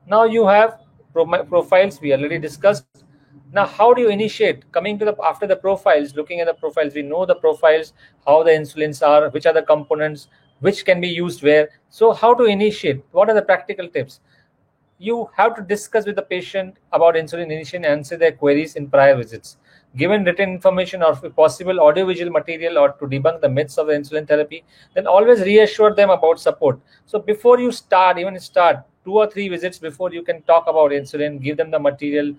Now you have profiles we already discussed. Now, how do you initiate? Coming to the after the profiles, looking at the profiles, we know the profiles, how the insulins are, which are the components, which can be used where. So, how to initiate? What are the practical tips? You have to discuss with the patient about insulin initiation and answer their queries in prior visits. Given written information or possible audiovisual material or to debunk the myths of the insulin therapy, then always reassure them about support. So before you start, even start 2 or 3 visits before you can talk about insulin, give them the material,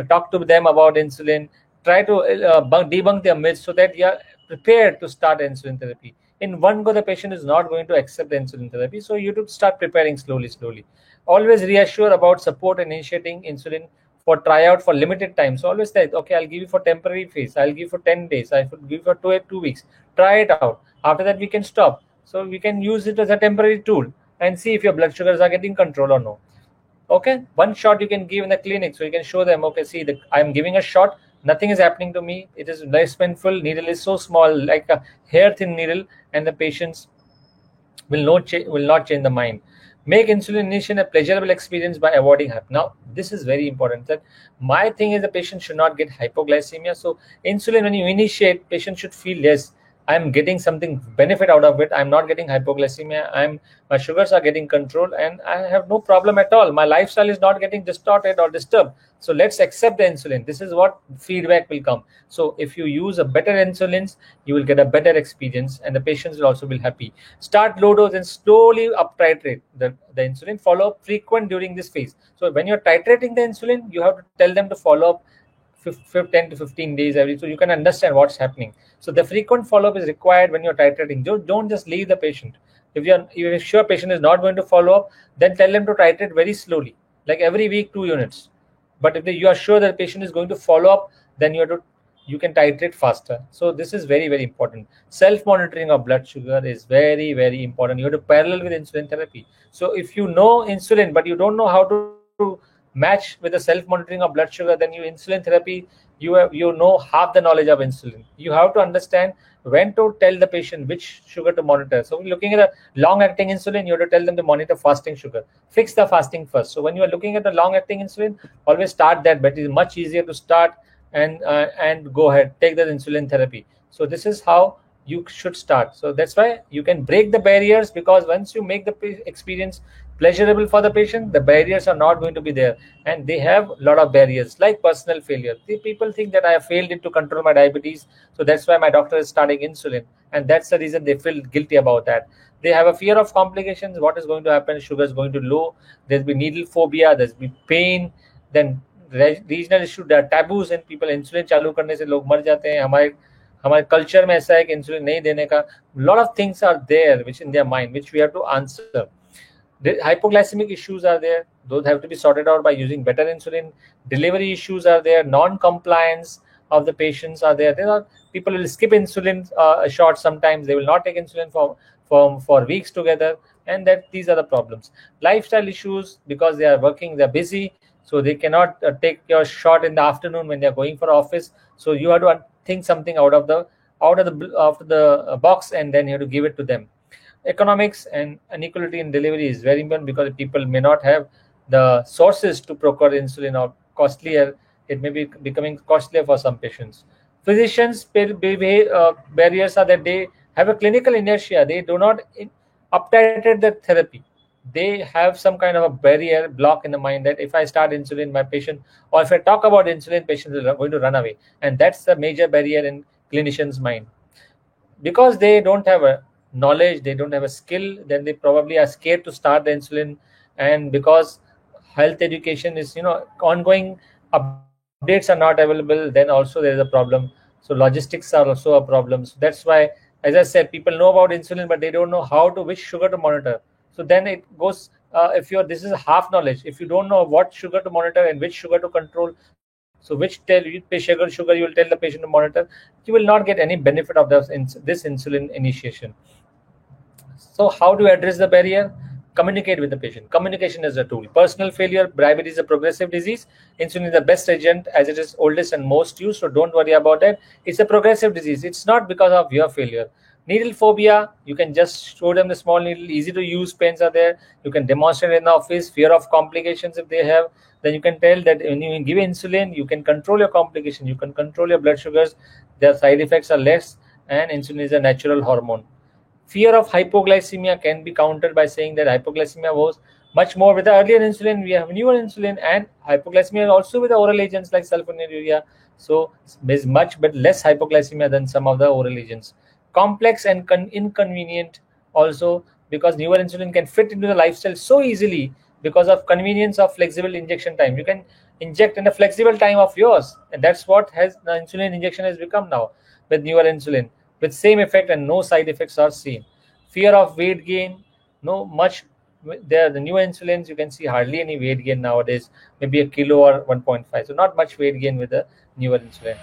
talk to them about insulin, try to debunk their myths so that you are prepared to start insulin therapy. In one go, the patient is not going to accept the insulin therapy, so you have to start preparing slowly, slowly. Always reassure about support and initiating insulin for tryout for limited time. So always say, okay, I'll give you for temporary phase, I'll give for 10 days, I will give for 2 weeks. Try it out. After that, we can stop. So we can use it as a temporary tool and see if your blood sugars are getting control or no. Okay, one shot you can give in the clinic, so you can show them, okay, see, I'm giving a shot, nothing is happening to me, it is less painful, needle is so small, like a hair thin needle, and the patients will not change the mind. Make insulin initiation a pleasurable experience by avoiding hypo. Now this is very important, that my thing is the patient should not get hypoglycemia. So insulin, when you initiate, patient should feel, yes, I'm getting something benefit out of it, I'm not getting hypoglycemia, my sugars are getting controlled, and I have no problem at all, my lifestyle is not getting distorted or disturbed. So let's accept the insulin. This is what feedback will come. So if you use a better insulins, you will get a better experience, and the patients will also be happy. Start low dose and slowly up titrate the insulin. Follow up frequent during this phase. So when you're titrating the insulin, you have to tell them to follow up 10 to 15 days every, so you can understand what's happening. So the frequent follow-up is required when you're titrating. Don't just leave the patient. If you're sure patient is not going to follow up, then tell them to titrate very slowly, like every week 2 units. But if you are sure that the patient is going to follow up, then you can titrate faster. So this is very, very important. Self monitoring of blood sugar is very, very important. You have to parallel with insulin therapy. So if you know insulin but you don't know how to match with the self monitoring of blood sugar, then you insulin therapy, you know half the knowledge of insulin. You have to understand when to tell the patient which sugar to monitor. So we're looking at a long acting insulin, you have to tell them to monitor fasting sugar. Fix the fasting first. So when you are looking at the long acting insulin, always start that, but it is much easier to start and go ahead, take the insulin therapy. So this is how you should start. So that's why you can break the barriers, because once you make the experience pleasurable for the patient, the barriers are not going to be there. And they have a lot of barriers, like personal failure. The people think that I have failed it to control my diabetes, so that's why my doctor is starting insulin, and that's the reason they feel guilty about that. They have a fear of complications. What is going to happen? Sugar is going to low, there's be needle phobia, there's be pain, then regional issue, taboos and people, insulin चालू करने से लोग मर जाते हैं. हमारे हमारे culture में ऐसा है कि इंसुलिन नहीं देने का. Lot of things are there which in their mind which we have to answer. The hypoglycemic issues are there, those have to be sorted out by using better insulin. Delivery issues are there, non-compliance of the patients are there. There are people will skip insulin shots, sometimes they will not take insulin for weeks together, and that these are the problems. Lifestyle issues, because they are working, they are busy, so they cannot take your shot in the afternoon when they are going for office. So you have to think something out of the box, and then you have to give it to them. Economics and inequality in delivery is very important, because people may not have the sources to procure insulin, or costlier. It may be becoming costlier for some patients. Physicians barriers are that they have a clinical inertia. They do not uptitrate the therapy. They have some kind of a barrier block in the mind that if I start insulin, my patient, or if I talk about insulin, patients are going to run away, and that's the major barrier in clinicians' mind. Because they don't have a knowledge, they don't have a skill, then they probably are scared to start the insulin. And because health education is ongoing, updates are not available, then also there is a problem. So logistics are also a problem. So that's why, as I said, people know about insulin, but they don't know how to which sugar to monitor. So then it goes, if you're this is half knowledge. If you don't know what sugar to monitor and which sugar to control, so which sugar you will tell the patient to monitor, you will not get any benefit of this insulin initiation. So how do you address the barrier? Communicate with the patient. Communication is a tool. Personal failure, diabetes is a progressive disease. Insulin is the best agent, as it is oldest and most used, so don't worry about that. It's a progressive disease. It's not because of your failure. Needle phobia, you can just show them the small needle, easy to use pens are there. You can demonstrate in the office. Fear of complications if they have, then you can tell that when you give insulin, you can control your complication, you can control your blood sugars, their side effects are less, and insulin is a natural hormone. Fear of hypoglycemia can be countered by saying that hypoglycemia was much more with the earlier insulin. We have newer insulin, and hypoglycemia also with the oral agents like sulfonylurea. So there's much but less hypoglycemia than some of the oral agents. Complex and inconvenient also, because newer insulin can fit into the lifestyle so easily because of convenience of flexible injection time. You can inject in a flexible time of yours, and that's what has the insulin injection has become now with newer insulin, with same effect and no side effects are seen. Fear of weight gain, no much. There, the newer insulins, you can see hardly any weight gain nowadays, maybe a kilo or 1.5. So not much weight gain with the newer insulin.